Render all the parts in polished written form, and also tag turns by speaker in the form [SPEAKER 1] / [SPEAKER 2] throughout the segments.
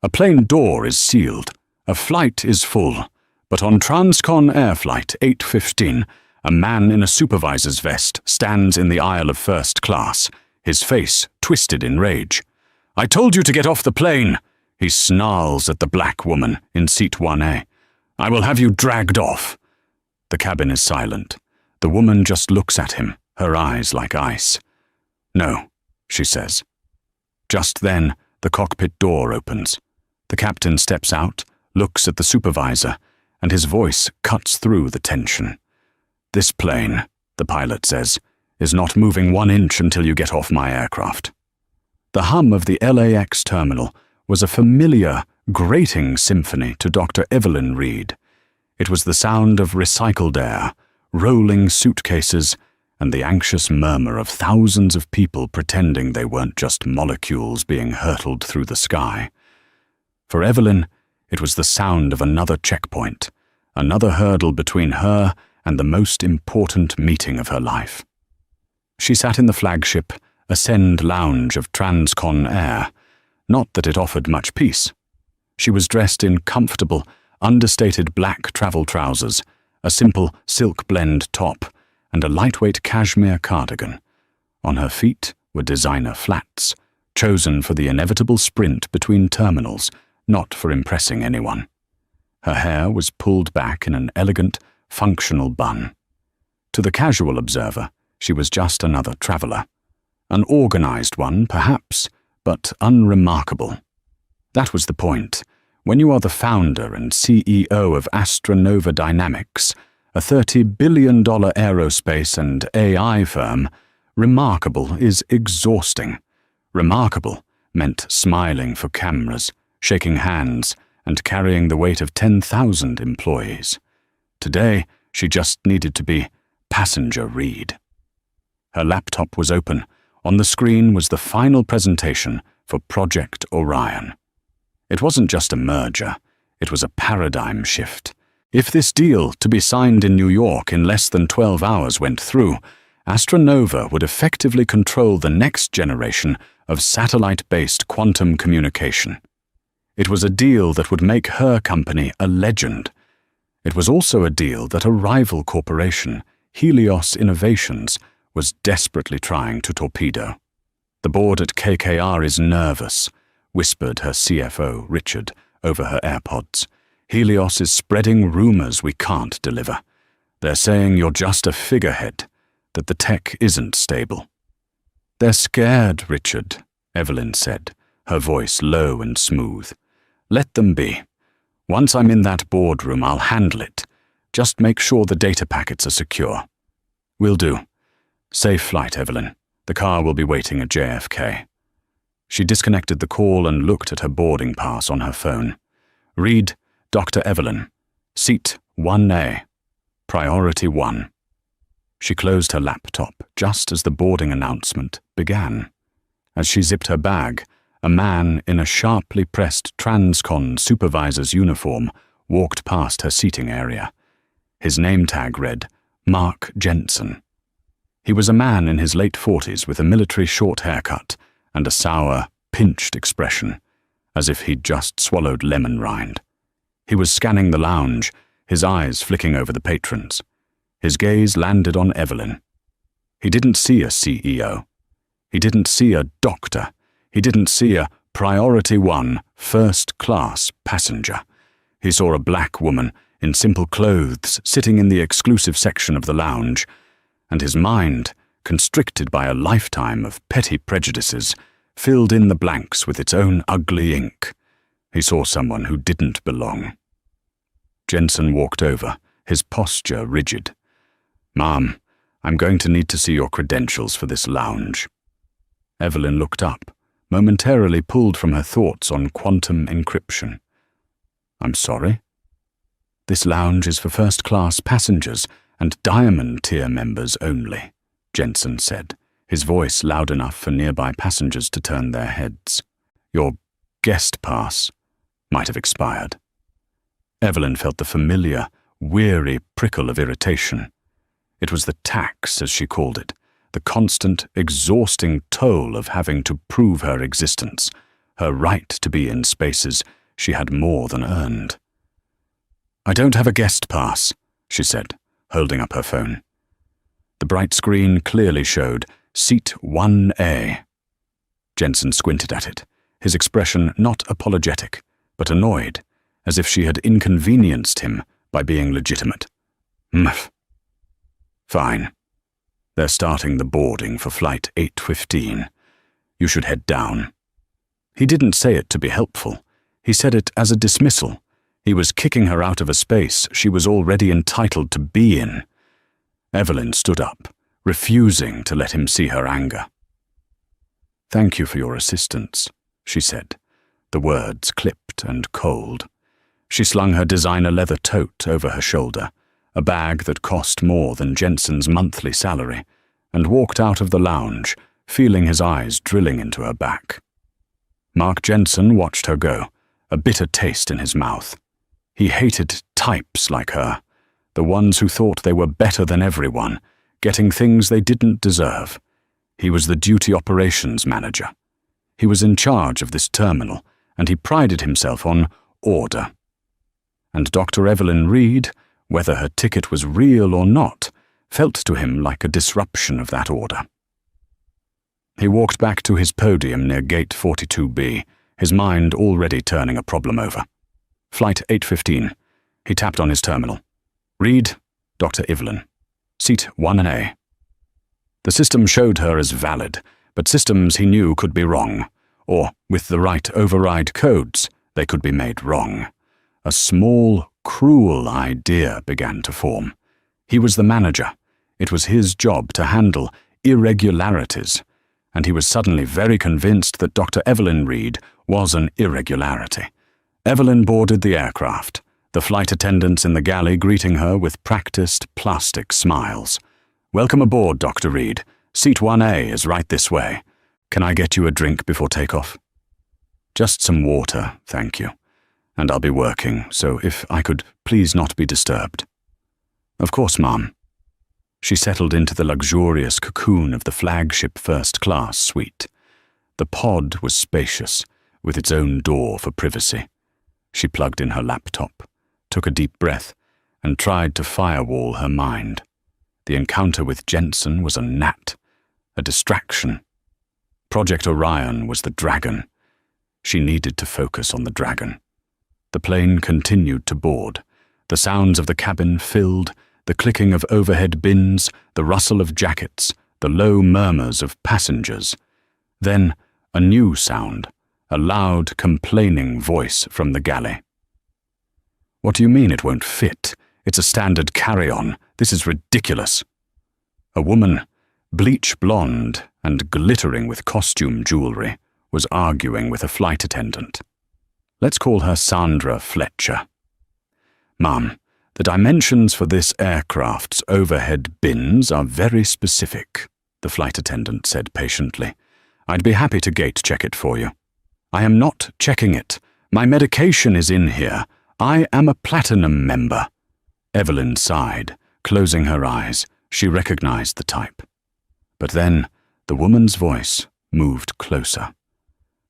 [SPEAKER 1] A plane door is sealed. A flight is full. But on Transcon Air Flight 815, a man in a supervisor's vest stands in the aisle of first class, his face twisted in rage. "I told you to get off the plane!" He snarls at the black woman in seat 1A. "I will have you dragged off." The cabin is silent. The woman just looks at him, her eyes like ice. "No," she says. Just then, the cockpit door opens. The captain steps out, looks at the supervisor, and his voice cuts through the tension. "This plane," the pilot says, "is not moving 1 inch until you get off my aircraft." The hum of the LAX terminal was a familiar, grating symphony to Dr. Evelyn Reed. It was the sound of recycled air, rolling suitcases, and the anxious murmur of thousands of people pretending they weren't just molecules being hurtled through the sky. For Evelyn, it was the sound of another checkpoint, another hurdle between her and the most important meeting of her life. She sat in the flagship Ascend lounge of Transcon Air, not that it offered much peace. She was dressed in comfortable, understated black travel trousers, a simple silk blend top, and a lightweight cashmere cardigan. On her feet were designer flats, chosen for the inevitable sprint between terminals, not for impressing anyone. Her hair was pulled back in an elegant, functional bun. To the casual observer, she was just another traveler. An organized one, perhaps, but unremarkable. That was the point. When you are the founder and CEO of Astronova Dynamics, a $30 billion aerospace and AI firm, remarkable is exhausting. Remarkable meant smiling for cameras, shaking hands, and carrying the weight of 10,000 employees. Today, she just needed to be Passenger Reed. Her laptop was open. On the screen was the final presentation for Project Orion. It wasn't just a merger, it was a paradigm shift. If this deal, to be signed in New York in less than 12 hours, went through, Astronova would effectively control the next generation of satellite-based quantum communication. It was a deal that would make her company a legend. It was also a deal that a rival corporation, Helios Innovations, was desperately trying to torpedo. "The board at KKR is nervous," whispered her CFO, Richard, over her AirPods. "Helios is spreading rumors we can't deliver. They're saying you're just a figurehead, that the tech isn't stable." "They're scared, Richard," Evelyn said, her voice low and smooth. "Let them be. Once I'm in that boardroom, I'll handle it. Just make sure the data packets are secure." "Will do. Safe flight, Evelyn. The car will be waiting at JFK." She disconnected the call and looked at her boarding pass on her phone. "Read, Dr. Evelyn. Seat 1A. Priority 1. She closed her laptop just as the boarding announcement began. As she zipped her bag, a man in a sharply pressed Transcon supervisor's uniform walked past her seating area. His name tag read, Mark Jensen. He was a man in his late 40s with a military short haircut and a sour, pinched expression, as if he'd just swallowed lemon rind. He was scanning the lounge, his eyes flicking over the patrons. His gaze landed on Evelyn. He didn't see a CEO. He didn't see a doctor. He didn't see a Priority 1 first-class passenger. He saw a black woman in simple clothes sitting in the exclusive section of the lounge, and his mind, constricted by a lifetime of petty prejudices, filled in the blanks with its own ugly ink. He saw someone who didn't belong. Jensen walked over, his posture rigid. "Ma'am, I'm going to need to see your credentials for this lounge." Evelyn looked up, momentarily pulled from her thoughts on quantum encryption. "I'm sorry?" "This lounge is for first-class passengers and Diamond-tier members only," Jensen said, his voice loud enough for nearby passengers to turn their heads. "Your guest pass might have expired." Evelyn felt the familiar, weary prickle of irritation. It was the tax, as she called it, the constant, exhausting toll of having to prove her existence, her right to be in spaces she had more than earned. "I don't have a guest pass," she said, holding up her phone. The bright screen clearly showed Seat 1A. Jensen squinted at it, his expression not apologetic, but annoyed, as if she had inconvenienced him by being legitimate. "Mf. Fine. They're starting the boarding for Flight 815. You should head down." He didn't say it to be helpful. He said it as a dismissal. He was kicking her out of a space she was already entitled to be in. Evelyn stood up, refusing to let him see her anger. "Thank you for your assistance," she said, the words clipped and cold. She slung her designer leather tote over her shoulder, a bag that cost more than Jensen's monthly salary, and walked out of the lounge, feeling his eyes drilling into her back. Mark Jensen watched her go, a bitter taste in his mouth. He hated types like her, the ones who thought they were better than everyone, getting things they didn't deserve. He was the duty operations manager. He was in charge of this terminal, and he prided himself on order. And Dr. Evelyn Reed, whether her ticket was real or not, felt to him like a disruption of that order. He walked back to his podium near Gate 42B, his mind already turning a problem over. Flight 815. He tapped on his terminal. "Reed, Dr. Evelyn. Seat 1A. The system showed her as valid, but systems he knew could be wrong, or, with the right override codes, they could be made wrong. A small, cruel idea began to form. He was the manager. It was his job to handle irregularities, and he was suddenly very convinced that Dr. Evelyn Reed was an irregularity. Evelyn boarded the aircraft, the flight attendants in the galley greeting her with practiced plastic smiles. "Welcome aboard, Dr. Reed. Seat 1A is right this way. Can I get you a drink before takeoff?" "Just some water, thank you. And I'll be working, so if I could please not be disturbed." "Of course, Ma'am." She settled into the luxurious cocoon of the flagship first-class suite. The pod was spacious, with its own door for privacy. She plugged in her laptop, took a deep breath, and tried to firewall her mind. The encounter with Jensen was a gnat, a distraction. Project Orion was the dragon. She needed to focus on the dragon. The plane continued to board. The sounds of the cabin filled, the clicking of overhead bins, the rustle of jackets, the low murmurs of passengers. Then a new sound, a loud, complaining voice from the galley. "What do you mean it won't fit? It's a standard carry-on. This is ridiculous." A woman, bleach blonde and glittering with costume jewelry, was arguing with a flight attendant. Let's call her Sandra Fletcher. "Ma'am, the dimensions for this aircraft's overhead bins are very specific," the flight attendant said patiently. "I'd be happy to gate check it for you." "I am not checking it. My medication is in here. I am a platinum member." Evelyn sighed, closing her eyes. She recognized the type. But then the woman's voice moved closer.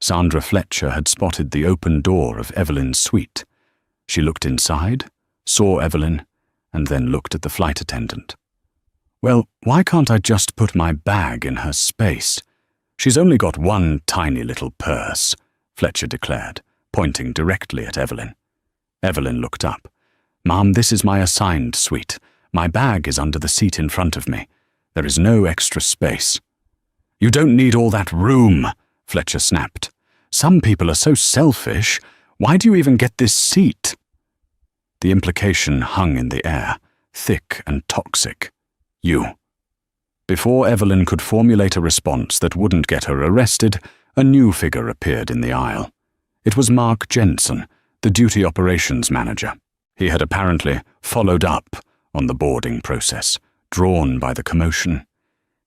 [SPEAKER 1] Sandra Fletcher had spotted the open door of Evelyn's suite. She looked inside, saw Evelyn, and then looked at the flight attendant. "Well, why can't I just put my bag in her space? She's only got one tiny little purse," Fletcher declared, pointing directly at Evelyn. Evelyn looked up. "Ma'am, this is my assigned suite. My bag is under the seat in front of me. There is no extra space." "You don't need all that room," Fletcher snapped. "Some people are so selfish. Why do you even get this seat?" The implication hung in the air, thick and toxic. "You." Before Evelyn could formulate a response that wouldn't get her arrested, a new figure appeared in the aisle. It was Mark Jensen, the duty operations manager. He had apparently followed up on the boarding process, drawn by the commotion.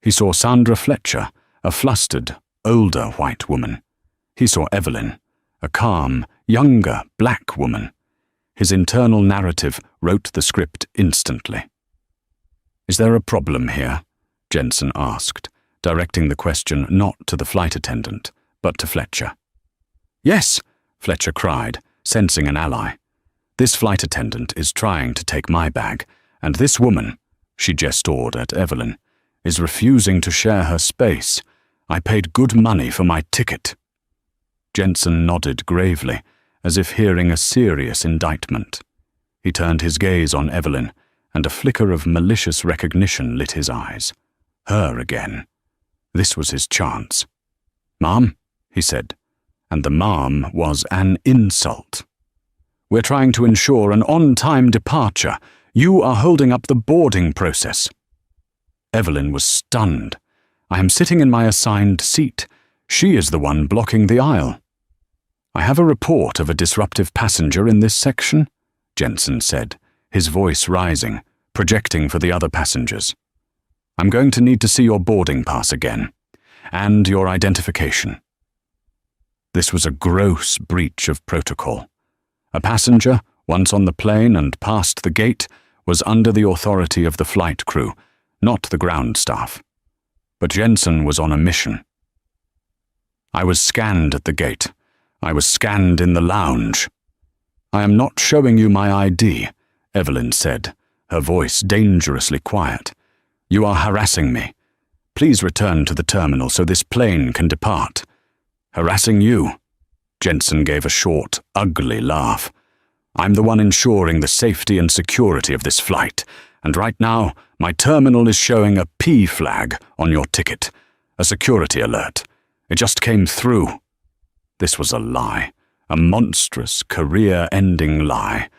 [SPEAKER 1] He saw Sandra Fletcher, a flustered, older white woman. He saw Evelyn, a calm, younger black woman. His internal narrative wrote the script instantly. "Is there a problem here?" Jensen asked, directing the question not to the flight attendant, but to Fletcher. Yes, Fletcher cried, sensing an ally. This flight attendant is trying to take my bag, and this woman, she gestured at Evelyn, is refusing to share her space. I paid good money for my ticket. Jensen nodded gravely, as if hearing a serious indictment. He turned his gaze on Evelyn, and a flicker of malicious recognition lit his eyes. Her again. This was his chance. "Ma'am," he said, and the ma'am was an insult. "We're trying to ensure an on-time departure. You are holding up the boarding process." Evelyn was stunned. "I am sitting in my assigned seat. She is the one blocking the aisle." "I have a report of a disruptive passenger in this section," Jensen said, his voice rising, projecting for the other passengers. "I'm going to need to see your boarding pass again, and your identification." This was a gross breach of protocol. A passenger, once on the plane and past the gate, was under the authority of the flight crew, not the ground staff. But Jensen was on a mission. "I was scanned at the gate. I was scanned in the lounge." "I am not showing you my ID," Evelyn said, her voice dangerously quiet. "You are harassing me. Please return to the terminal so this plane can depart." "Harassing you?" Jensen gave a short, ugly laugh. "I'm the one ensuring the safety and security of this flight, and right now, my terminal is showing a P flag on your ticket, a security alert. It just came through." This was a lie, a monstrous, career-ending lie,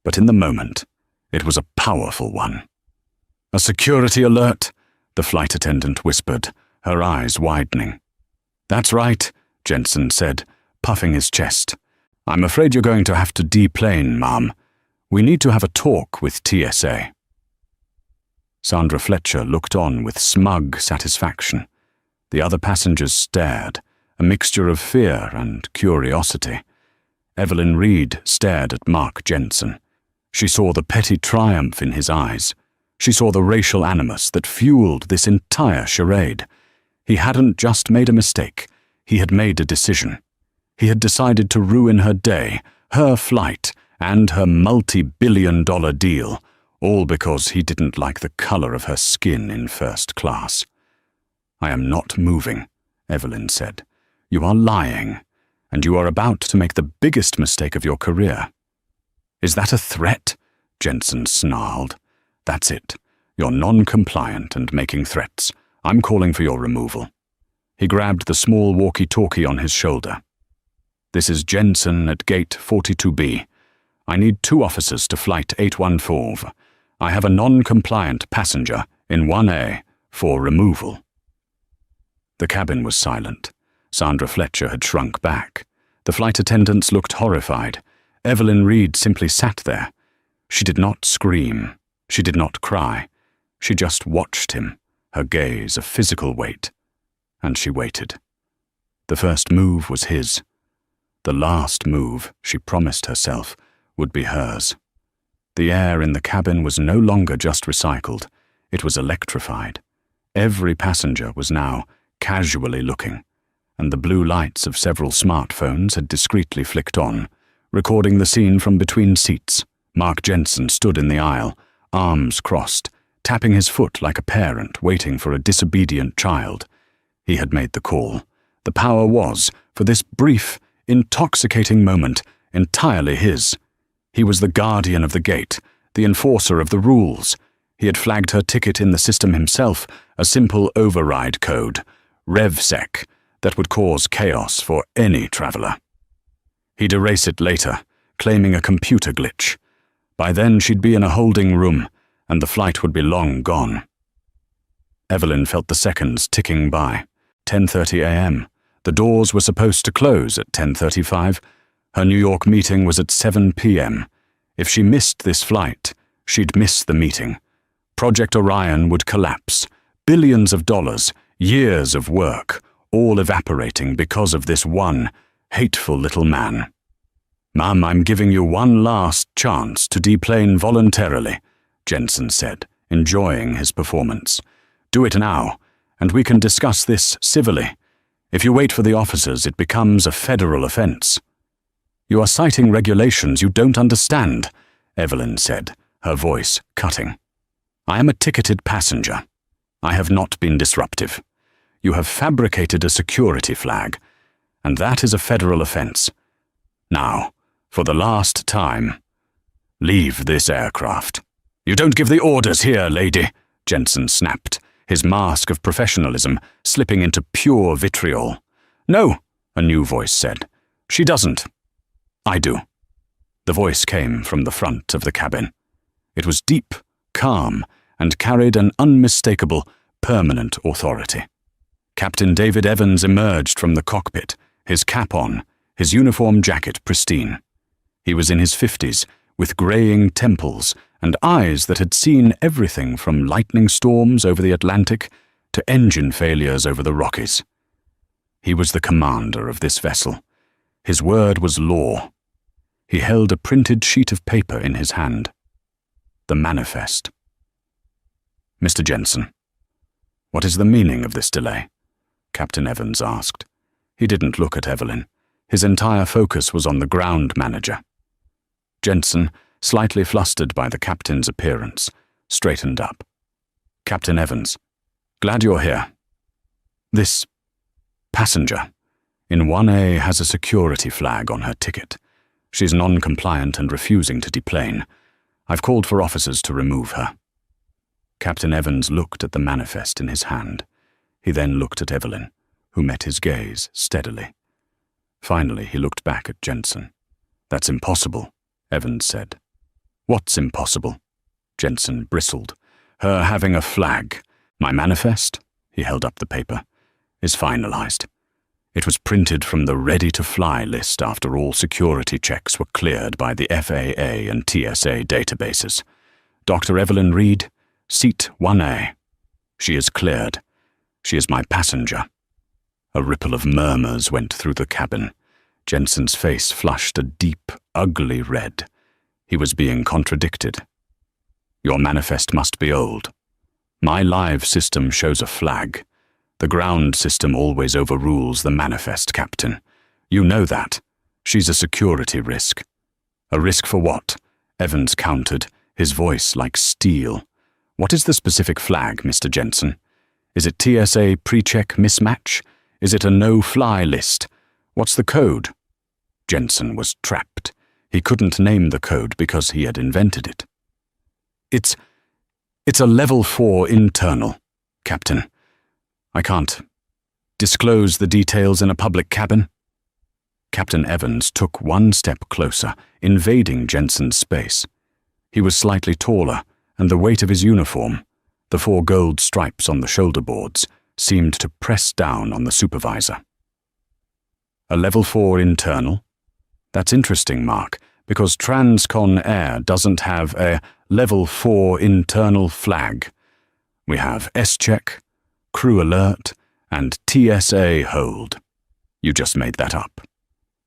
[SPEAKER 1] but in the moment, it was a powerful one. "A security alert?" the flight attendant whispered, her eyes widening. "That's right," Jensen said, puffing his chest. "I'm afraid you're going to have to deplane, ma'am. We need to have a talk with TSA." Sandra Fletcher looked on with smug satisfaction. The other passengers stared, a mixture of fear and curiosity. Evelyn Reed stared at Mark Jensen. She saw the petty triumph in his eyes. She saw the racial animus that fueled this entire charade. He hadn't just made a mistake. He had made a decision. He had decided to ruin her day, her flight, and her multi-billion-dollar deal, all because he didn't like the color of her skin in first class. "I am not moving," Evelyn said. "You are lying, and you are about to make the biggest mistake of your career." "Is that a threat?" Jensen snarled. "That's it. You're non-compliant and making threats. I'm calling for your removal." He grabbed the small walkie-talkie on his shoulder. "This is Jensen at gate 42B. I need 2 officers to flight 814. I have a non-compliant passenger in 1A for removal." The cabin was silent. Sandra Fletcher had shrunk back. The flight attendants looked horrified. Evelyn Reed simply sat there. She did not scream. She did not cry. She just watched him, her gaze a physical weight. And she waited. The first move was his. The last move, she promised herself, would be hers. The air in the cabin was no longer just recycled. It was electrified. Every passenger was now casually looking, and the blue lights of several smartphones had discreetly flicked on, recording the scene from between seats. Mark Jensen stood in the aisle, arms crossed, tapping his foot like a parent waiting for a disobedient child. He had made the call. The power was, for this brief, intoxicating moment, entirely his. He was the guardian of the gate, the enforcer of the rules. He had flagged her ticket in the system himself, a simple override code, RevSec, that would cause chaos for any traveler. He'd erase it later, claiming a computer glitch. By then she'd be in a holding room, and the flight would be long gone. Evelyn felt the seconds ticking by. 10:30 a.m. The doors were supposed to close at 10:35. Her New York meeting was at 7 p.m. If she missed this flight, she'd miss the meeting. Project Orion would collapse. Billions of dollars, years of work, all evaporating because of this one hateful little man. "Ma'am, I'm giving you one last chance to deplane voluntarily," Jensen said, enjoying his performance. "Do it now, and we can discuss this civilly. If you wait for the officers, it becomes a federal offense. You are citing regulations you don't understand, Evelyn said, her voice cutting. I am a ticketed passenger. I have not been disruptive. You have fabricated a security flag, and that is a federal offense. Now, for the last time, leave this aircraft. You don't give the orders here, lady, Jensen snapped, his mask of professionalism slipping into pure vitriol. No, a new voice said. She doesn't. I do. The voice came from the front of the cabin. It was deep, calm, and carried an unmistakable, permanent authority. Captain David Evans emerged from the cockpit, his cap on, his uniform jacket pristine. He was in his 50s, with greying temples and eyes that had seen everything from lightning storms over the Atlantic to engine failures over the Rockies. He was the commander of this vessel. His word was law. He held a printed sheet of paper in his hand. The manifest. Mr. Jensen, what is the meaning of this delay? Captain Evans asked. He didn't look at Evelyn. His entire focus was on the ground manager. Jensen, slightly flustered by the captain's appearance, straightened up. Captain Evans, glad you're here. This passenger in 1A has a security flag on her ticket. She's non-compliant and refusing to deplane. I've called for officers to remove her. Captain Evans looked at the manifest in his hand. He then looked at Evelyn, who met his gaze steadily. Finally, he looked back at Jensen. That's impossible, Evans said. What's impossible? Jensen bristled. Her having a flag. My manifest, he held up the paper, is finalized. It was printed from the ready-to-fly list after all security checks were cleared by the FAA and TSA databases. Dr. Evelyn Reed, seat 1A. She is cleared. She is my passenger. A ripple of murmurs went through the cabin. Jensen's face flushed a deep, ugly red. He was being contradicted. Your manifest must be old. My live system shows a flag. The ground system always overrules the manifest, Captain. You know that. She's a security risk. A risk for what? Evans countered, his voice like steel. What is the specific flag, Mr. Jensen? Is it TSA pre-check mismatch? Is it a no-fly list? What's the code? Jensen was trapped. He couldn't name the code because he had invented it. It's a level 4 internal, Captain. I can't disclose the details in a public cabin. Captain Evans took one step closer, invading Jensen's space. He was slightly taller, and the weight of his uniform, the 4 gold stripes on the shoulder boards, seemed to press down on the supervisor. A level 4 internal? That's interesting, Mark, because Transcon Air doesn't have a level 4 internal flag. We have S-check, crew alert, and TSA hold. You just made that up.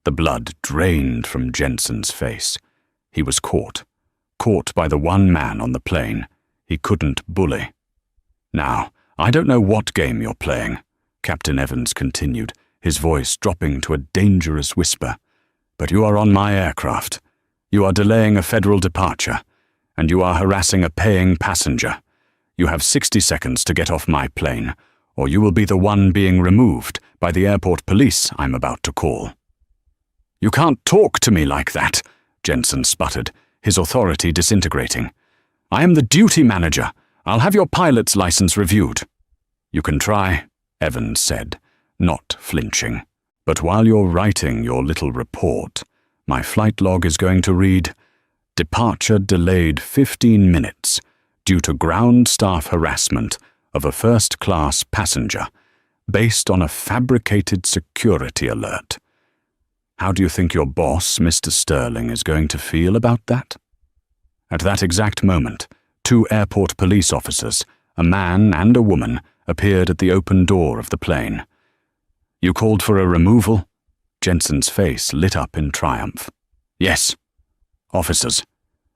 [SPEAKER 1] The blood drained from Jensen's face. He was caught by the one man on the plane. He couldn't bully. Now, I don't know what game you're playing, Captain Evans continued, his voice dropping to a dangerous whisper, but you are on my aircraft. You are delaying a federal departure, and you are harassing a paying passenger. You have 60 seconds to get off my plane, or you will be the one being removed by the airport police I'm about to call. You can't talk to me like that, Jensen sputtered, his authority disintegrating. I am the duty manager. I'll have your pilot's license reviewed. You can try, Evans said, not flinching. But while you're writing your little report, my flight log is going to read, departure delayed 15 minutes due to ground staff harassment of a first-class passenger based on a fabricated security alert. How do you think your boss, Mr. Sterling, is going to feel about that? At that exact moment, 2 airport police officers, a man and a woman, appeared at the open door of the plane. You called for a removal? Jensen's face lit up in triumph. Yes. Officers,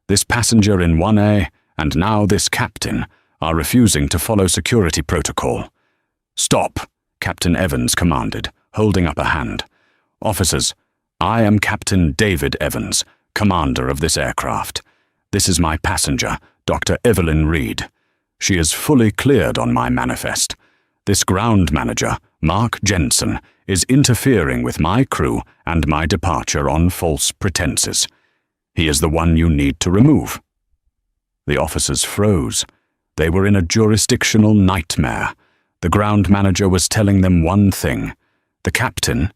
[SPEAKER 1] this passenger in 1A and now this captain are refusing to follow security protocol. Stop, Captain Evans commanded, holding up a hand. "Officers, I am Captain David Evans, commander of this aircraft. This is my passenger, Dr. Evelyn Reed. She is fully cleared on my manifest. This ground manager, Mark Jensen, is interfering with my crew and my departure on false pretenses. He is the one you need to remove." The officers froze. They were in a jurisdictional nightmare. The ground manager was telling them one thing. The captain,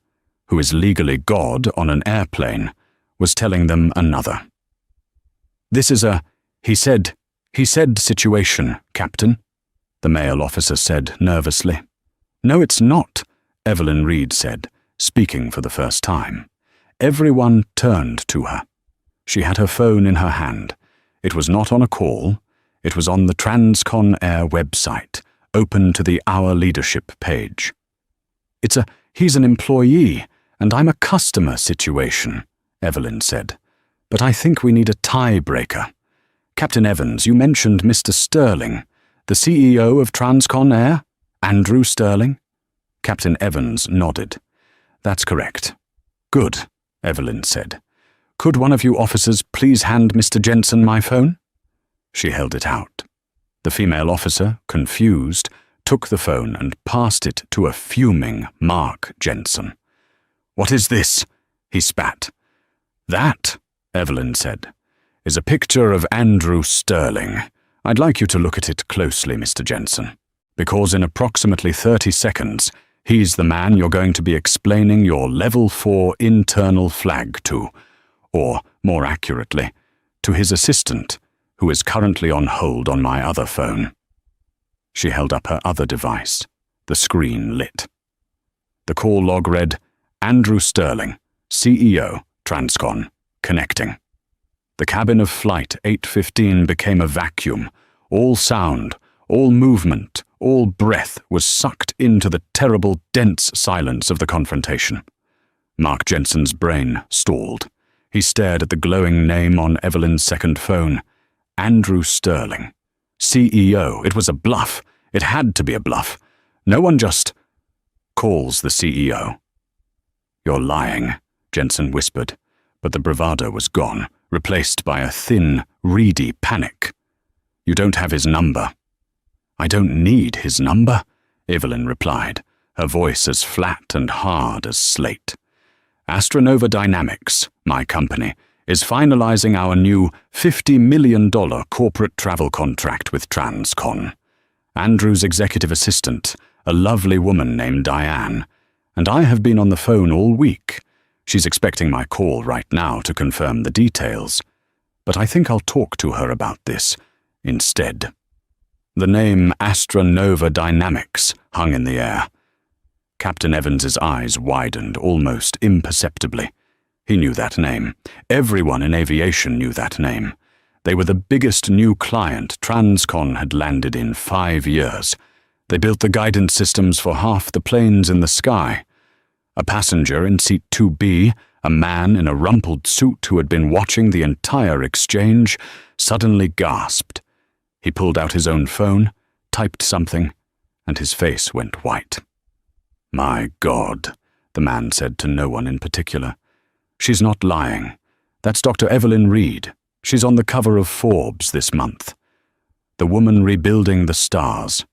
[SPEAKER 1] who is legally God on an airplane, was telling them another. "This is a he said situation, Captain," the male officer said nervously. "No, it's not," Evelyn Reed said, speaking for the first time. Everyone turned to her. She had her phone in her hand. It was not on a call. It was on the Transcon Air website, open to the Our Leadership page. He's an employee, and I'm a customer situation," Evelyn said. "But I think we need a tiebreaker. Captain Evans, you mentioned Mr. Sterling, the CEO of Transcon Air? Andrew Sterling?" Captain Evans nodded. "That's correct." "Good," Evelyn said. "Could one of you officers please hand Mr. Jensen my phone?" She held it out. The female officer, confused, took the phone and passed it to a fuming Mark Jensen. "What is this?" he spat. "That," Evelyn said, "is a picture of Andrew Sterling. I'd like you to look at it closely, Mr. Jensen, because in approximately 30 seconds, he's the man you're going to be explaining your Level 4 internal flag to, or, more accurately, to his assistant, who is currently on hold on my other phone." She held up her other device. The screen lit. The call log read, "Andrew Sterling, CEO, Transcon, connecting." The cabin of Flight 815 became a vacuum. All sound, all movement, all breath was sucked into the terrible, dense silence of the confrontation. Mark Jensen's brain stalled. He stared at the glowing name on Evelyn's second phone. Andrew Sterling. CEO. It was a bluff. It had to be a bluff. No one just calls the CEO. "You're lying," Jensen whispered, but the bravado was gone, replaced by a thin, reedy panic. "You don't have his number." "I don't need his number," Evelyn replied, her voice as flat and hard as slate. "Astronova Dynamics, my company, is finalizing our new $50 million corporate travel contract with Transcon. Andrew's executive assistant, a lovely woman named Diane, and I have been on the phone all week. She's expecting my call right now to confirm the details, but I think I'll talk to her about this instead." The name Astronova Dynamics hung in the air. Captain Evans's eyes widened almost imperceptibly. He knew that name. Everyone in aviation knew that name. They were the biggest new client Transcon had landed in 5 years. They built the guidance systems for half the planes in the sky. A passenger in seat 2B, a man in a rumpled suit who had been watching the entire exchange, suddenly gasped. He pulled out his own phone, typed something, and his face went white. "My God," the man said to no one in particular. "She's not lying. That's Dr. Evelyn Reed. She's on the cover of Forbes this month. The woman rebuilding the stars."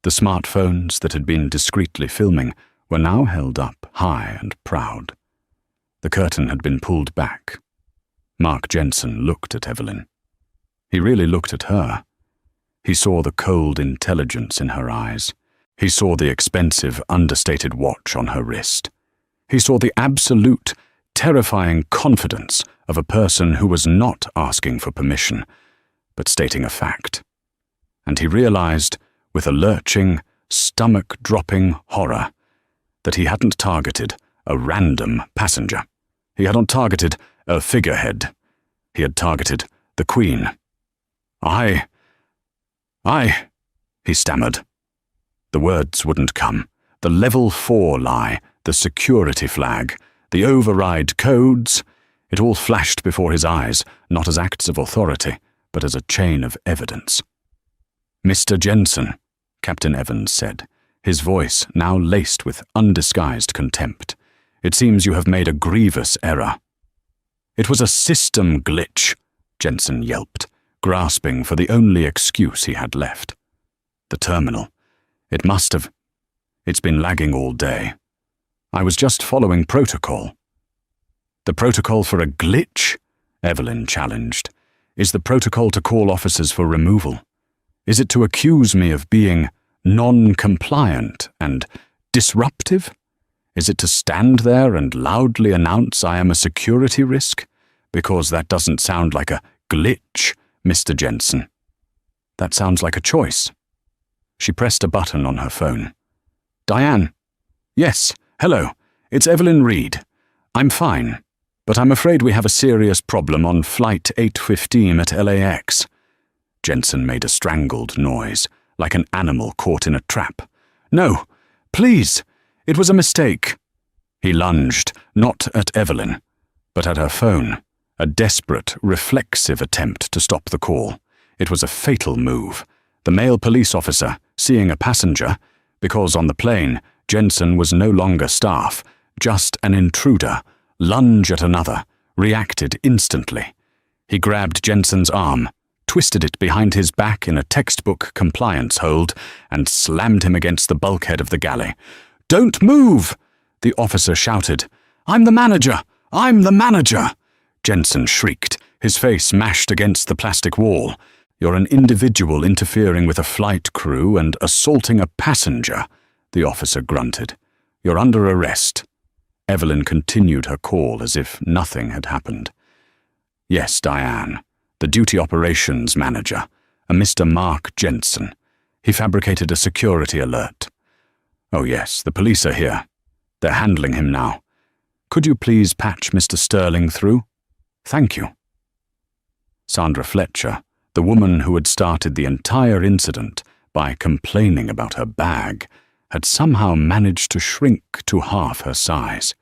[SPEAKER 1] The smartphones that had been discreetly filming were now held up high and proud. The curtain had been pulled back. Mark Jensen looked at Evelyn. He really looked at her. He saw the cold intelligence in her eyes. He saw the expensive, understated watch on her wrist. He saw the absolute, terrifying confidence of a person who was not asking for permission, but stating a fact. And he realized, with a lurching, stomach-dropping horror, that he hadn't targeted a random passenger. He hadn't targeted a figurehead. He had targeted the Queen. I, he stammered. The words wouldn't come. The Level 4 lie, the security flag, the override codes, it all flashed before his eyes, not as acts of authority, but as a chain of evidence. "Mr. Jensen," Captain Evans said, his voice now laced with undisguised contempt. "It seems you have made a grievous error." "It was a system glitch," Jensen yelped, grasping for the only excuse he had left. "The terminal. It must have. It's been lagging all day. I was just following protocol." "The protocol for a glitch?" Evelyn challenged. "Is the protocol to call officers for removal? Is it to accuse me of being non-compliant and disruptive? Is it to stand there and loudly announce I am a security risk? Because that doesn't sound like a glitch, Mr. Jensen. That sounds like a choice." She pressed a button on her phone. "Diane." "Yes, hello. It's Evelyn Reed. I'm fine, but I'm afraid we have a serious problem on Flight 815 at LAX. Jensen made a strangled noise, like an animal caught in a trap. "No, please, it was a mistake." He lunged, not at Evelyn, but at her phone, a desperate, reflexive attempt to stop the call. It was a fatal move. The male police officer, seeing a passenger, because on the plane, Jensen was no longer staff, just an intruder, lunge at another, reacted instantly. He grabbed Jensen's arm, twisted it behind his back in a textbook compliance hold, and slammed him against the bulkhead of the galley. "Don't move!" the officer shouted. "I'm the manager! I'm the manager!" Jensen shrieked, his face mashed against the plastic wall. "You're an individual interfering with a flight crew and assaulting a passenger," the officer grunted. "You're under arrest." Evelyn continued her call as if nothing had happened. "Yes, Diane. The duty operations manager, a Mr. Mark Jensen. He fabricated a security alert." "Oh yes, the police are here. They're handling him now. Could you please patch Mr. Sterling through? Thank you." Sandra Fletcher, the woman who had started the entire incident by complaining about her bag, had somehow managed to shrink to half her size.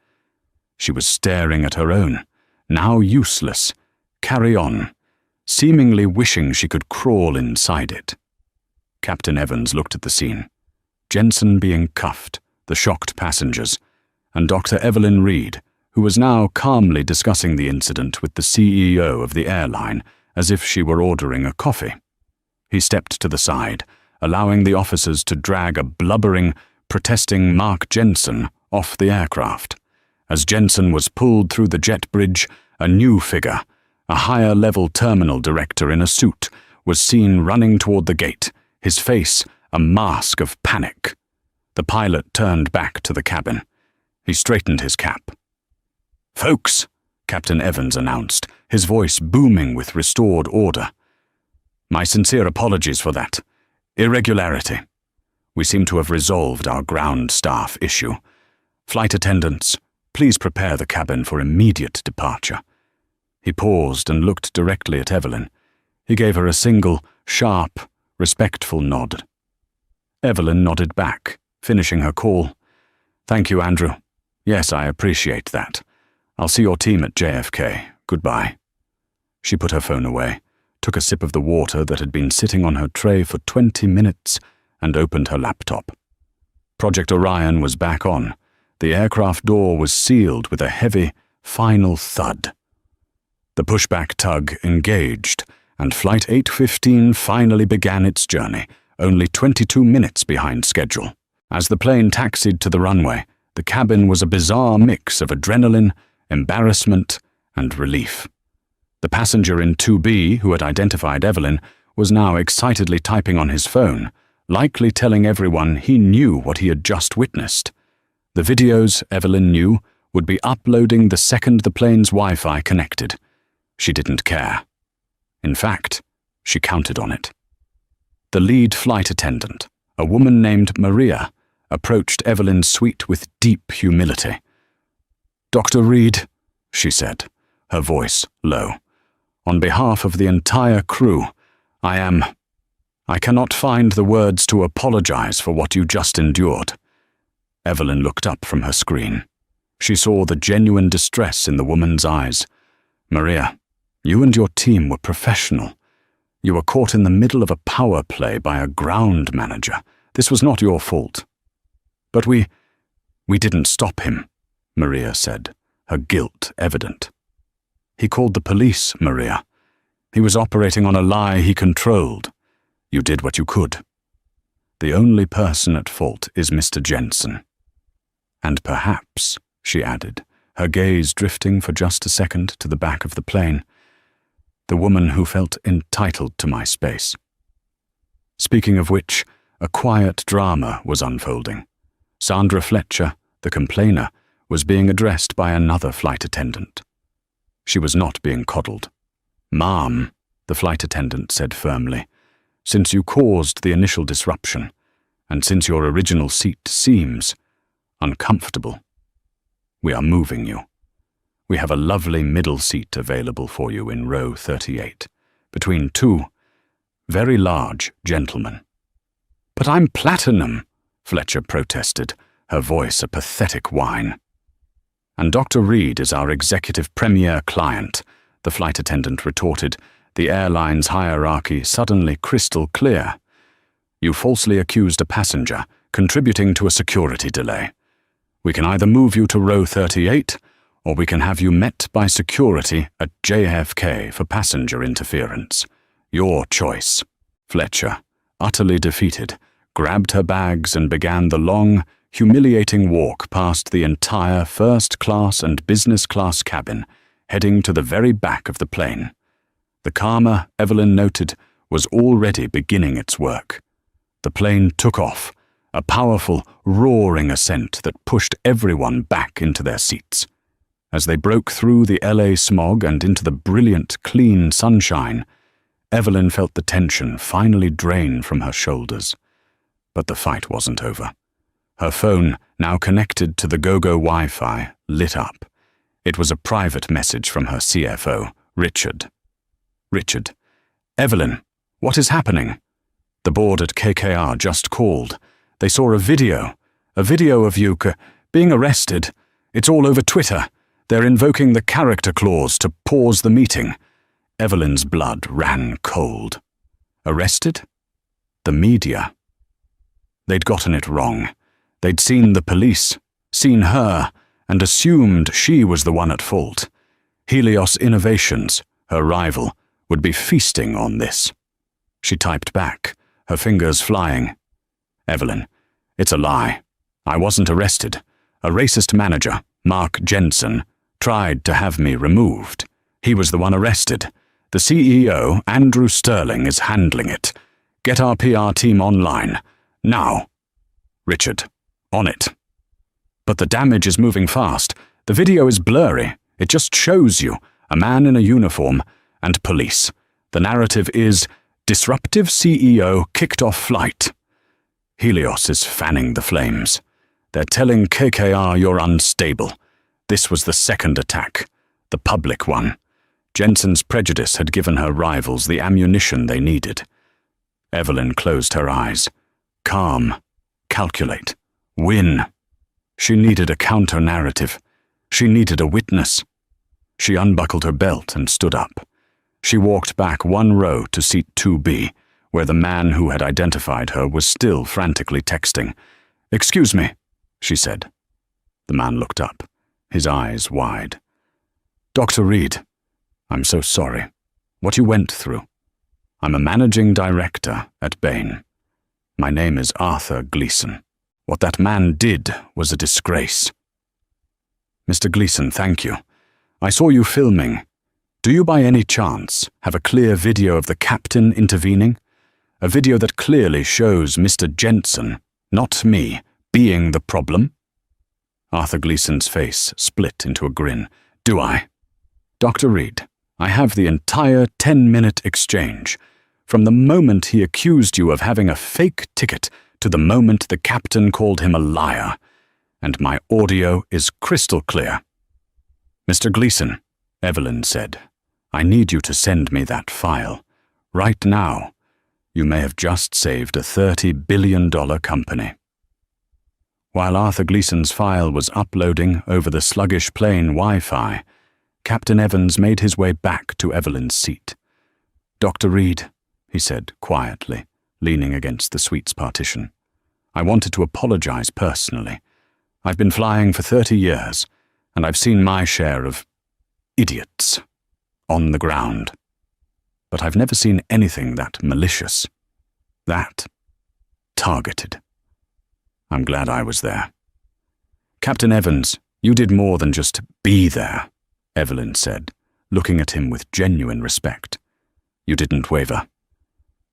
[SPEAKER 1] She was staring at her own, now useless, carry-on, seemingly wishing she could crawl inside it. Captain Evans looked at the scene. Jensen being cuffed, the shocked passengers, and Dr. Evelyn Reed, who was now calmly discussing the incident with the CEO of the airline as if she were ordering a coffee. He stepped to the side, allowing the officers to drag a blubbering, protesting Mark Jensen off the aircraft. As Jensen was pulled through the jet bridge, a new figure, a higher-level terminal director in a suit, was seen running toward the gate, his face a mask of panic. The pilot turned back to the cabin. He straightened his cap. "Folks," Captain Evans announced, his voice booming with restored order. "My sincere apologies for that irregularity. We seem to have resolved our ground staff issue. Flight attendants, please prepare the cabin for immediate departure." He paused and looked directly at Evelyn. He gave her a single, sharp, respectful nod. Evelyn nodded back, finishing her call. "Thank you, Andrew. Yes, I appreciate that. I'll see your team at JFK. Goodbye." She put her phone away, took a sip of the water that had been sitting on her tray for 20 minutes, and opened her laptop. Project Orion was back on. The aircraft door was sealed with a heavy, final thud. The pushback tug engaged, and Flight 815 finally began its journey, only 22 minutes behind schedule. As the plane taxied to the runway, the cabin was a bizarre mix of adrenaline, embarrassment, and relief. The passenger in 2B, who had identified Evelyn, was now excitedly typing on his phone, likely telling everyone he knew what he had just witnessed. The videos, Evelyn knew, would be uploading the second the plane's Wi-Fi connected. She didn't care. In fact, she counted on it. The lead flight attendant, a woman named Maria, approached Evelyn's suite with deep humility. "Dr. Reed," she said, her voice low, "on behalf of the entire crew, I cannot find the words to apologize for what you just endured." Evelyn looked up from her screen. She saw the genuine distress in the woman's eyes. "Maria, you and your team were professional. You were caught in the middle of a power play by a ground manager. This was not your fault. But we didn't stop him, Maria said, her guilt evident. He called the police, Maria. He was operating on a lie he controlled. You did what you could. The only person at fault is Mr. Jensen. And perhaps, she added, her gaze drifting for just a second to the back of the plane, the woman who felt entitled to my space. Speaking of which, a quiet drama was unfolding. Sandra Fletcher, the complainer, was being addressed by another flight attendant. She was not being coddled. "Ma'am," the flight attendant said firmly, "since you caused the initial disruption, and since your original seat seems uncomfortable, we are moving you. We have a lovely middle seat available for you in row 38, between two very large gentlemen." "But I'm platinum," Fletcher protested, her voice a pathetic whine. "And Dr. Reed is our executive premier client," the flight attendant retorted, the airline's hierarchy suddenly crystal clear. "You falsely accused a passenger, contributing to a security delay. We can either move you to row 38, or we can have you met by security at JFK for passenger interference. Your choice." Fletcher, utterly defeated, grabbed her bags and began the long, humiliating walk past the entire first-class and business-class cabin, heading to the very back of the plane. The karma, Evelyn noted, was already beginning its work. The plane took off, a powerful, roaring ascent that pushed everyone back into their seats. As they broke through the LA smog and into the brilliant, clean sunshine, Evelyn felt the tension finally drain from her shoulders. But the fight wasn't over. Her phone, now connected to the GoGo Wi-Fi, lit up. It was a private message from her CFO, Richard. "Richard, Evelyn, what is happening? The board at KKR just called. They saw a video of you being arrested. It's all over Twitter. They're invoking the character clause to pause the meeting." Evelyn's blood ran cold. Arrested? The media. They'd gotten it wrong. They'd seen the police, seen her, and assumed she was the one at fault. Helios Innovations, her rival, would be feasting on this. She typed back, her fingers flying. "Evelyn, it's a lie. I wasn't arrested. A racist manager, Mark Jensen, tried to have me removed. He was the one arrested. The CEO, Andrew Sterling, is handling it. Get our PR team online. Now." "Richard, on it." "But the damage is moving fast. The video is blurry. It just shows you, a man in a uniform, and police. The narrative is, disruptive CEO kicked off flight. Helios is fanning the flames. They're telling KKR you're unstable. This was the second attack, the public one. Jensen's prejudice had given her rivals the ammunition they needed." Evelyn closed her eyes. Calm, calculate, win. She needed a counter-narrative. She needed a witness. She unbuckled her belt and stood up. She walked back one row to seat 2B, where the man who had identified her was still frantically texting. "Excuse me," she said. The man looked up, his eyes wide. "Dr. Reed, I'm so sorry. What you went through. I'm a managing director at Bain. My name is Arthur Gleason. What that man did was a disgrace." "Mr. Gleason, thank you. I saw you filming. Do you by any chance have a clear video of the captain intervening? A video that clearly shows Mr. Jensen, not me, being the problem?" Arthur Gleason's face split into a grin. "Do I? Dr. Reed, I have the entire 10-minute exchange. From the moment he accused you of having a fake ticket to the moment the captain called him a liar. And my audio is crystal clear." "Mr. Gleason," Evelyn said, "I need you to send me that file. Right now. You may have just saved a $30 billion company." While Arthur Gleason's file was uploading over the sluggish plane Wi-Fi, Captain Evans made his way back to Evelyn's seat. "Dr. Reed," he said quietly, leaning against the suite's partition, I wanted to apologize personally. I've been flying for 30 years, and I've seen my share of idiots on the ground. But I've never seen anything that malicious, that targeted. I'm glad I was there. Captain Evans, you did more than just be there, Evelyn said, looking at him with genuine respect. You didn't waver.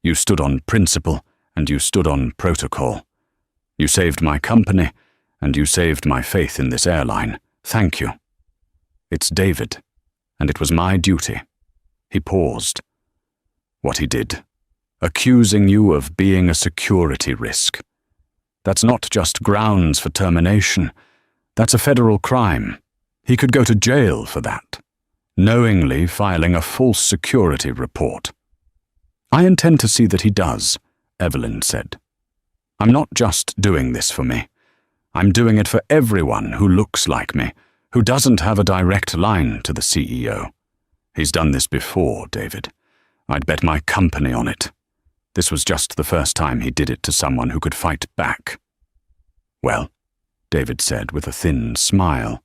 [SPEAKER 1] You stood on principle, and you stood on protocol. You saved my company, and you saved my faith in this airline. Thank you. It's David, and it was my duty. He paused. What he did, accusing you of being a security risk. That's not just grounds for termination. That's a federal crime. He could go to jail for that, knowingly filing a false security report. I intend to see that he does, Evelyn said. I'm not just doing this for me. I'm doing it for everyone who looks like me, who doesn't have a direct line to the CEO. He's done this before, David. I'd bet my company on it. This was just the first time he did it to someone who could fight back. Well, David said with a thin smile.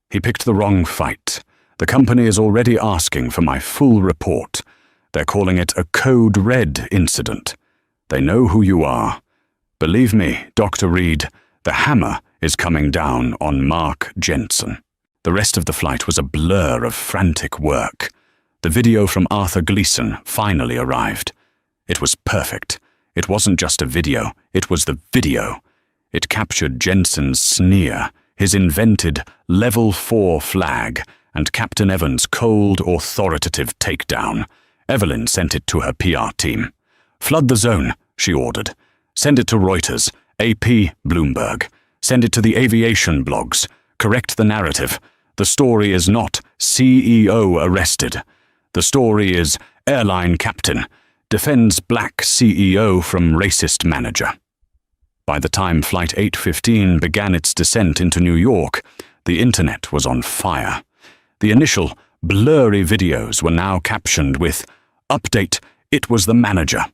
[SPEAKER 1] He picked the wrong fight. The company is already asking for my full report. They're calling it a Code Red incident. They know who you are. Believe me, Dr. Reed, the hammer is coming down on Mark Jensen. The rest of the flight was a blur of frantic work. The video from Arthur Gleason finally arrived. It was perfect. It wasn't just a video, it was the video. It captured Jensen's sneer, his invented Level 4 flag, and Captain Evans' cold, authoritative takedown. Evelyn sent it to her PR team. Flood the zone, she ordered. Send it to Reuters, AP, Bloomberg. Send it to the aviation blogs. Correct the narrative. The story is not CEO arrested. The story is airline captain defends black CEO from racist manager. By the time Flight 815 began its descent into New York, the internet was on fire. The initial, blurry videos were now captioned with, "Update, it was the manager."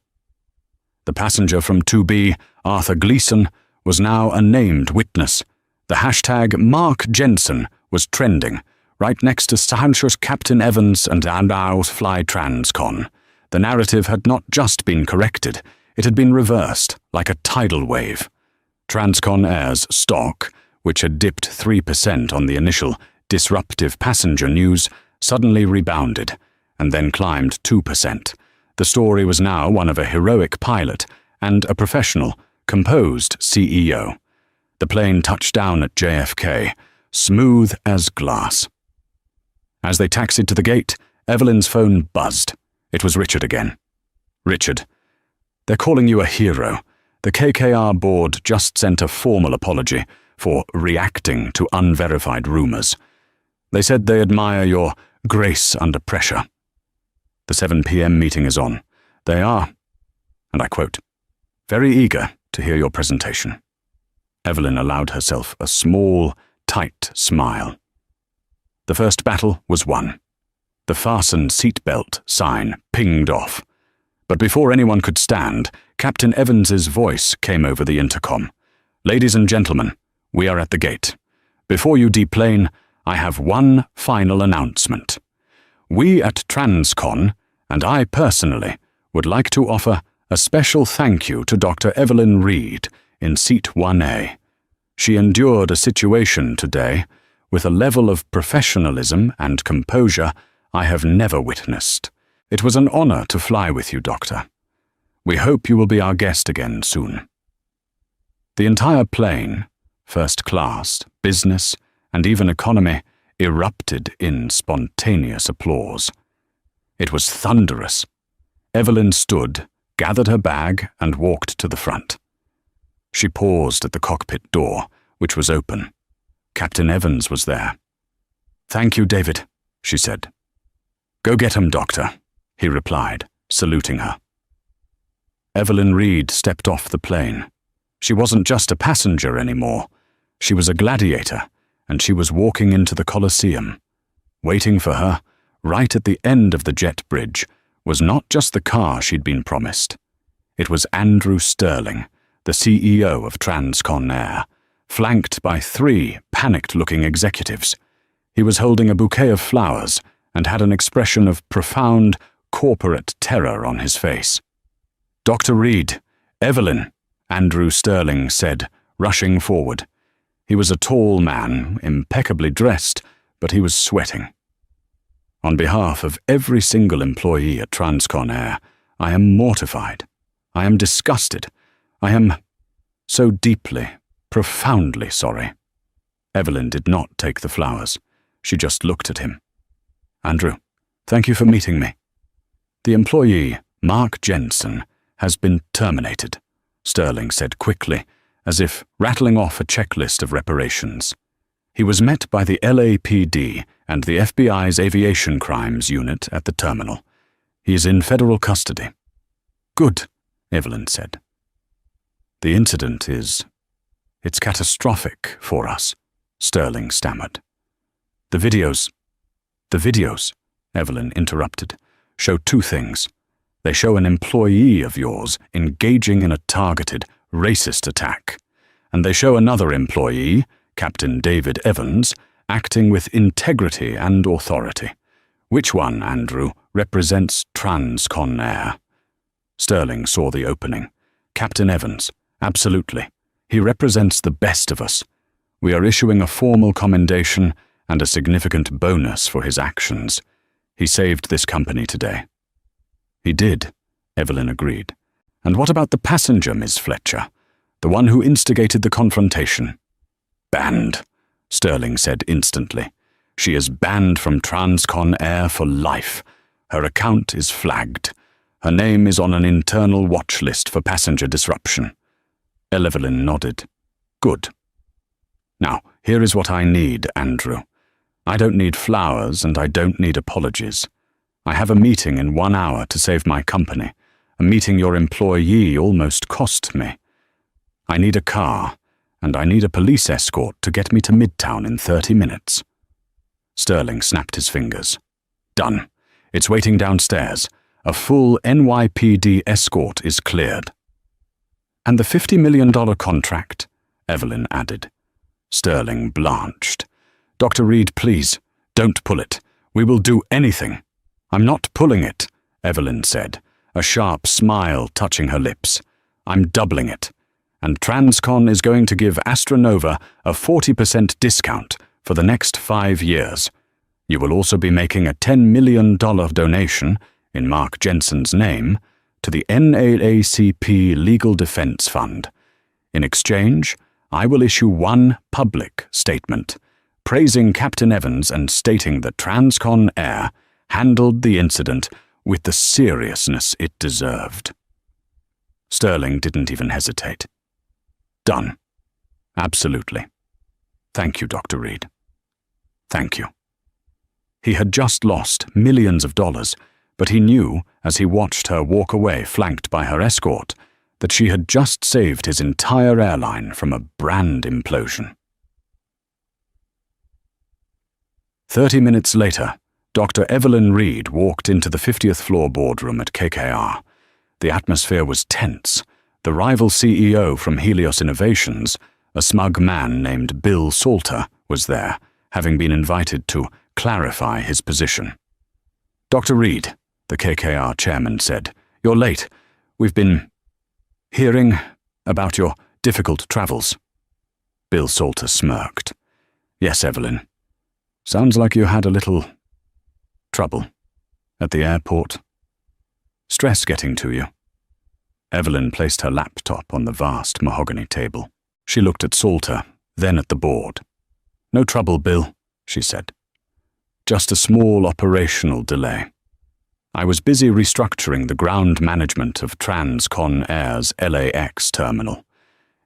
[SPEAKER 1] The passenger from 2B, Arthur Gleason, was now a named witness. The hashtag Mark Jensen was trending, right next to Sanchez Captain Evans and Andau's Fly Transcon. The narrative had not just been corrected, it had been reversed, like a tidal wave. Transcon Air's stock, which had dipped 3% on the initial disruptive passenger news, suddenly rebounded, and then climbed 2%. The story was now one of a heroic pilot and a professional, composed CEO. The plane touched down at JFK, smooth as glass. As they taxied to the gate, Evelyn's phone buzzed. It was Richard again. "Richard, they're calling you a hero. The KKR board just sent a formal apology for reacting to unverified rumors. They said they admire your grace under pressure. The 7 p.m. meeting is on. They are," and I quote, "very eager to hear your presentation." Evelyn allowed herself a small, tight smile. The first battle was won. The fasten seatbelt sign pinged off. But before anyone could stand, Captain Evans's voice came over the intercom. "Ladies and gentlemen, we are at the gate. Before you deplane, I have one final announcement. We at Transcon, and I personally, would like to offer a special thank you to Dr. Evelyn Reed in Seat 1A. She endured a situation today with a level of professionalism and composure I have never witnessed. It was an honor to fly with you, Doctor. We hope you will be our guest again soon." The entire plane, first class, business, and even economy, erupted in spontaneous applause. It was thunderous. Evelyn stood, gathered her bag, and walked to the front. She paused at the cockpit door, which was open. Captain Evans was there. "Thank you, David," she said. "Go get him, Doctor," he replied, saluting her. Evelyn Reed stepped off the plane. She wasn't just a passenger anymore. She was a gladiator, and she was walking into the Colosseum. Waiting for her, right at the end of the jet bridge, was not just the car she'd been promised. It was Andrew Sterling, the CEO of Transcon Air, flanked by 3 panicked-looking executives. He was holding a bouquet of flowers and had an expression of profound corporate terror on his face. "Dr. Reed, Evelyn," Andrew Sterling said, rushing forward. He was a tall man, impeccably dressed, but he was sweating. "On behalf of every single employee at Transcon Air, I am mortified. I am disgusted. I am so deeply, profoundly sorry." Evelyn did not take the flowers. She just looked at him. "Andrew, thank you for meeting me. The employee, Mark Jensen, has been terminated," Sterling said quickly, as if rattling off a checklist of reparations. He was met by the LAPD and the FBI's Aviation Crimes Unit at the terminal. He is in federal custody. "Good," Evelyn said. "The incident it's catastrophic for us," Sterling stammered. The videos, Evelyn interrupted, show 2 things. They show an employee of yours engaging in a targeted, racist attack, and they show another employee, Captain David Evans, acting with integrity and authority. Which one, Andrew, represents Transcon Air?" Sterling saw the opening. "Captain Evans, absolutely. He represents the best of us. We are issuing a formal commendation and a significant bonus for his actions. He saved this company today." "He did," Evelyn agreed. "And what about the passenger, Miss Fletcher? The one who instigated the confrontation?" "Banned," Sterling said instantly. "She is banned from Transcon Air for life. Her account is flagged. Her name is on an internal watch list for passenger disruption." Evelyn nodded. "Good. Now, here is what I need, Andrew. I don't need flowers and I don't need apologies. I have a meeting in 1 hour to save my company, a meeting your employee almost cost me. I need a car, and I need a police escort to get me to Midtown in 30 minutes. Sterling snapped his fingers. "Done. It's waiting downstairs. A full NYPD escort is cleared." "And the $50 million contract," Evelyn added. Sterling blanched. "Dr. Reed, please, don't pull it. We will do anything." "I'm not pulling it," Evelyn said, a sharp smile touching her lips. "I'm doubling it. And Transcon is going to give Astronova a 40% discount for the next 5 years. You will also be making a $10 million donation, in Mark Jensen's name, to the NAACP Legal Defense Fund. In exchange, I will issue 1 public statement, praising Captain Evans and stating that Transcon Air handled the incident with the seriousness it deserved." Sterling didn't even hesitate. "Done. Absolutely. Thank you, Dr. Reed. Thank you." He had just lost millions of dollars, but he knew, as he watched her walk away flanked by her escort, that she had just saved his entire airline from a brand implosion. 30 minutes later, Dr. Evelyn Reed walked into the 50th floor boardroom at KKR. The atmosphere was tense. The rival CEO from Helios Innovations, a smug man named Bill Salter, was there, having been invited to clarify his position. "Dr. Reed," the KKR chairman said, "you're late. We've been hearing about your difficult travels." Bill Salter smirked. "Yes, Evelyn. Sounds like you had a little trouble at the airport. Stress getting to you." Evelyn placed her laptop on the vast mahogany table. She looked at Salter, then at the board. "No trouble, Bill," she said. "Just a small operational delay. I was busy restructuring the ground management of Transcon Air's LAX terminal.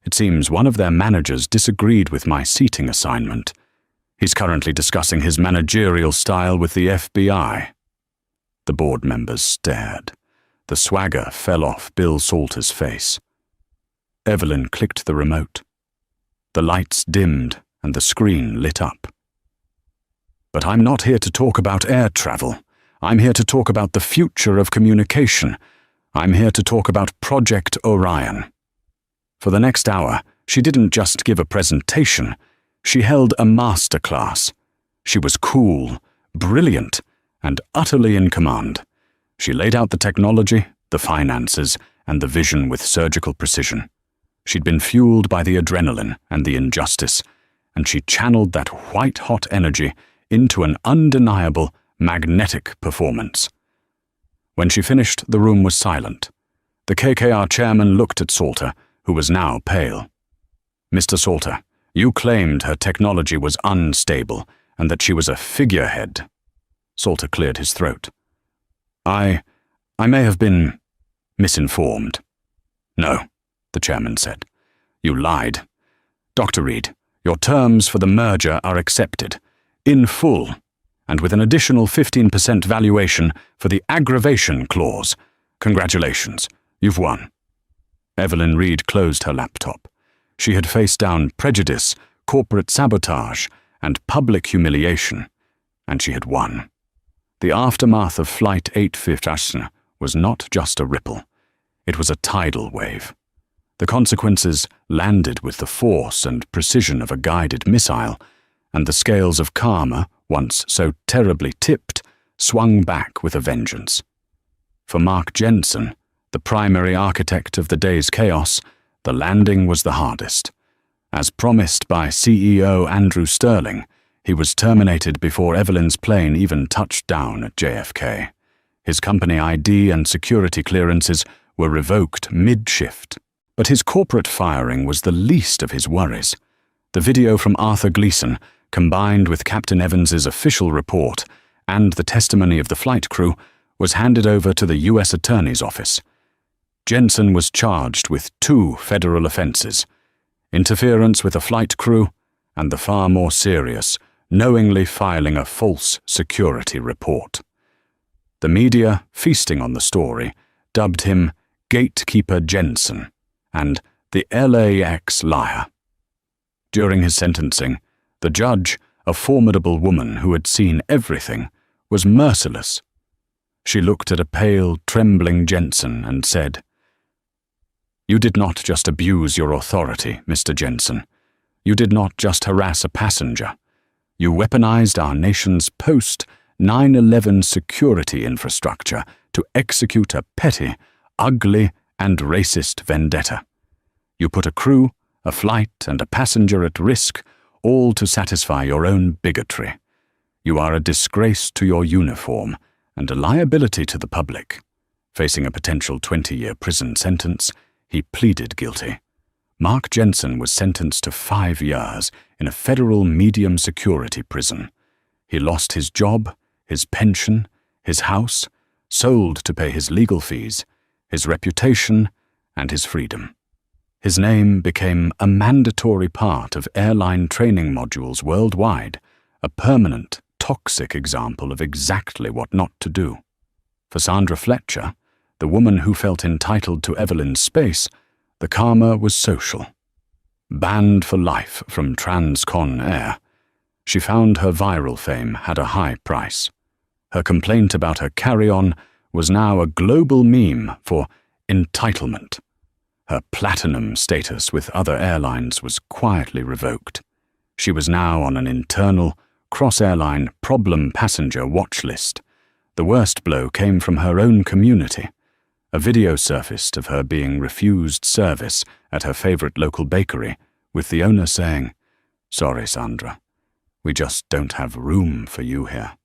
[SPEAKER 1] It seems one of their managers disagreed with my seating assignment. He's currently discussing his managerial style with the FBI." The board members stared. The swagger fell off Bill Salter's face. Evelyn clicked the remote. The lights dimmed and the screen lit up. "But I'm not here to talk about air travel. I'm here to talk about the future of communication. I'm here to talk about Project Orion." For the next hour, she didn't just give a presentation, she held a master class. She was cool, brilliant, and utterly in command. She laid out the technology, the finances, and the vision with surgical precision. She'd been fueled by the adrenaline and the injustice, and she channeled that white-hot energy into an undeniable, magnetic performance. When she finished, the room was silent. The KKR chairman looked at Salter, who was now pale. "Mr. Salter, you claimed her technology was unstable and that she was a figurehead." Salter cleared his throat. I may have been misinformed." "No," the chairman said. "You lied. Dr. Reed, your terms for the merger are accepted, in full, and with an additional 15% valuation for the aggravation clause. Congratulations, you've won." Evelyn Reed closed her laptop. She had faced down prejudice, corporate sabotage, and public humiliation, and she had won. The aftermath of Flight 815 was not just a ripple. It was a tidal wave. The consequences landed with the force and precision of a guided missile, and the scales of karma, once so terribly tipped, swung back with a vengeance. For Mark Jensen, the primary architect of the day's chaos, the landing was the hardest. As promised by CEO Andrew Sterling, he was terminated before Evelyn's plane even touched down at JFK. His company ID and security clearances were revoked mid-shift. But his corporate firing was the least of his worries. The video from Arthur Gleason, combined with Captain Evans's official report and the testimony of the flight crew, was handed over to the U.S. Attorney's Office. Jensen was charged with 2 federal offenses: interference with a flight crew and the far more serious, knowingly filing a false security report. The media, feasting on the story, dubbed him Gatekeeper Jensen and the LAX liar. During his sentencing, the judge, a formidable woman who had seen everything, was merciless. She looked at a pale, trembling Jensen and said, "You did not just abuse your authority, Mr. Jensen. You did not just harass a passenger. You weaponized our nation's post-9/11 security infrastructure to execute a petty, ugly, and racist vendetta. You put a crew, a flight, and a passenger at risk, all to satisfy your own bigotry. You are a disgrace to your uniform and a liability to the public." Facing a potential 20-year prison sentence, he pleaded guilty. Mark Jensen was sentenced to 5 years in a federal medium security prison. He lost his job, his pension, his house, sold to pay his legal fees, his reputation, and his freedom. His name became a mandatory part of airline training modules worldwide, a permanent, toxic example of exactly what not to do. For Sandra Fletcher, the woman who felt entitled to Evelyn's space, the karma was social. Banned for life from Transcon Air, she found her viral fame had a high price. Her complaint about her carry-on was now a global meme for entitlement. Her platinum status with other airlines was quietly revoked. She was now on an internal, cross-airline problem passenger watch list. The worst blow came from her own community. A video surfaced of her being refused service at her favorite local bakery, with the owner saying, "Sorry, Sandra, we just don't have room for you here."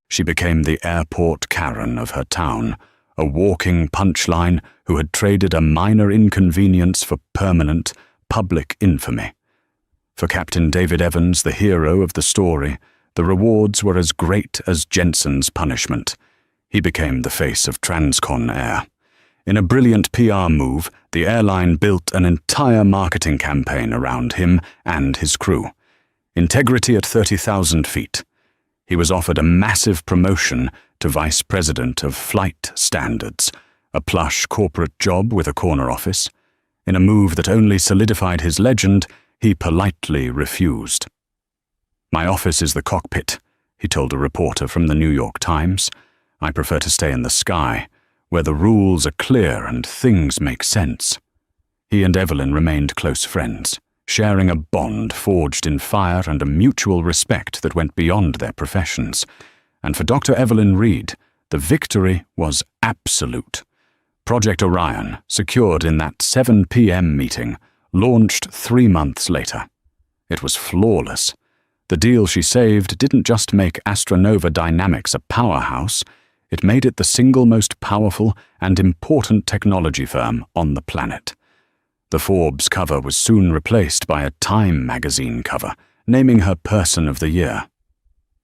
[SPEAKER 1] She became the airport Karen of her town, a walking punchline who had traded a minor inconvenience for permanent, public infamy. For Captain David Evans, the hero of the story, the rewards were as great as Jensen's punishment. He became the face of Transcon Air. In a brilliant PR move, the airline built an entire marketing campaign around him and his crew. Integrity at 30,000 feet. He was offered a massive promotion to Vice President of Flight Standards, a plush corporate job with a corner office. In a move that only solidified his legend, he politely refused. "My office is the cockpit," he told a reporter from the New York Times. "I prefer to stay in the sky, where the rules are clear and things make sense." He and Evelyn remained close friends, sharing a bond forged in fire and a mutual respect that went beyond their professions. And for Dr. Evelyn Reed, the victory was absolute. Project Orion, secured in that 7 p.m. meeting, launched 3 months later. It was flawless. The deal she saved didn't just make Astronova Dynamics a powerhouse, it made it the single most powerful and important technology firm on the planet. The Forbes cover was soon replaced by a Time magazine cover, naming her Person of the Year.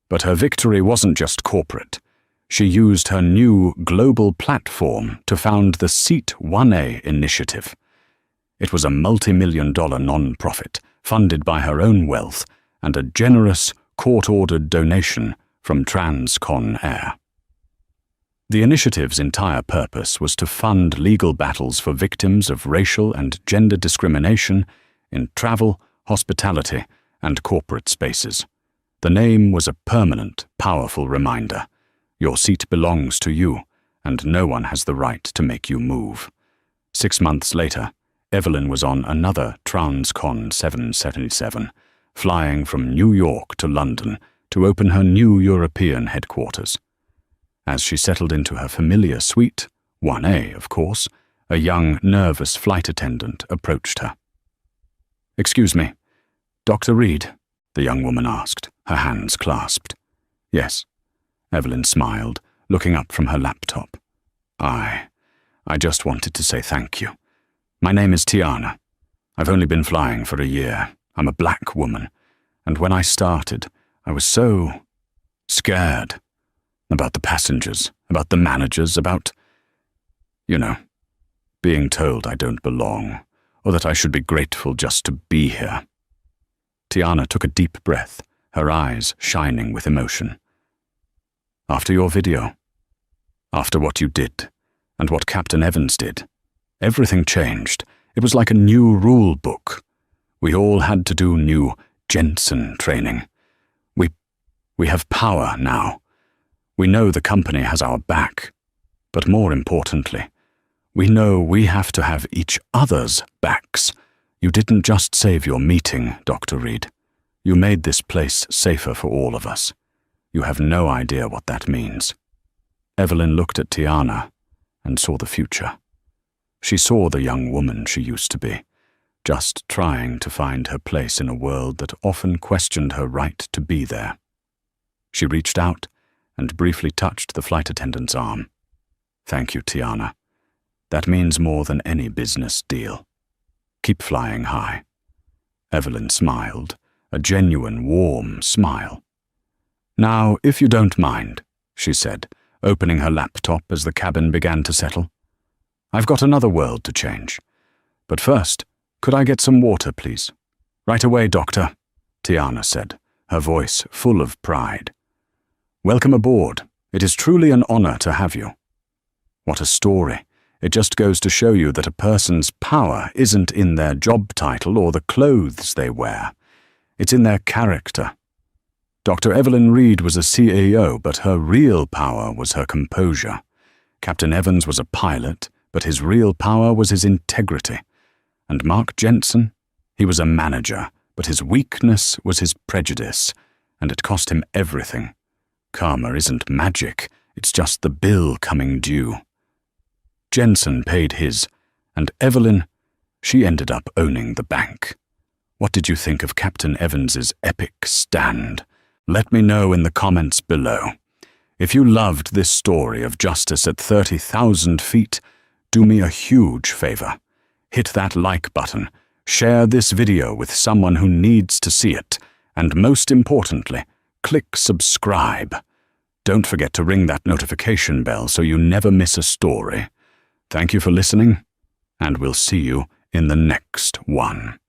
[SPEAKER 1] But her victory wasn't just corporate. She used her new global platform to found the Seat 1A initiative. It was a multi-million-dollar non-profit funded by her own wealth and a generous, court-ordered donation from Transcon Air. The initiative's entire purpose was to fund legal battles for victims of racial and gender discrimination in travel, hospitality, and corporate spaces. The name was a permanent, powerful reminder. Your seat belongs to you, and no one has the right to make you move. 6 months later, Evelyn was on another Transcon 777, flying from New York to London to open her new European headquarters. As she settled into her familiar suite, 1A, of course, a young, nervous flight attendant approached her. "Excuse me, Dr. Reed?" the young woman asked, her hands clasped. "Yes." Evelyn smiled, looking up from her laptop. I just wanted to say thank you. My name is Tiana. I've only been flying for a year. I'm a black woman. And when I started, I was so scared. About the passengers, about the managers, about, being told I don't belong, or that I should be grateful just to be here. Tiana took a deep breath, her eyes shining with emotion. "After your video, after what you did, and what Captain Evans did, everything changed. It was like a new rule book. We all had to do new Jensen training. We have power now. We know the company has our back. But more importantly, we know we have to have each other's backs. You didn't just save your meeting, Dr. Reed. You made this place safer for all of us. You have no idea what that means." Evelyn looked at Tiana and saw the future. She saw the young woman she used to be, just trying to find her place in a world that often questioned her right to be there. She reached out and briefly touched the flight attendant's arm. "Thank you, Tiana. That means more than any business deal. Keep flying high." Evelyn smiled, a genuine, warm smile. "Now, if you don't mind," she said, opening her laptop as the cabin began to settle. "I've got another world to change. But first, could I get some water, please?" "Right away, Doctor," Tiana said, her voice full of pride. "Welcome aboard. It is truly an honor to have you." What a story. It just goes to show you that a person's power isn't in their job title or the clothes they wear. It's in their character. Dr. Evelyn Reed was a CEO, but her real power was her composure. Captain Evans was a pilot, but his real power was his integrity. And Mark Jensen, he was a manager, but his weakness was his prejudice, and it cost him everything. Karma isn't magic, it's just the bill coming due. Jensen paid his, and Evelyn, she ended up owning the bank. What did you think of Captain Evans's epic stand? Let me know in the comments below. If you loved this story of justice at 30,000 feet, do me a huge favor. Hit that like button, share this video with someone who needs to see it, and most importantly, click subscribe. Don't forget to ring that notification bell so you never miss a story. Thank you for listening, and we'll see you in the next one.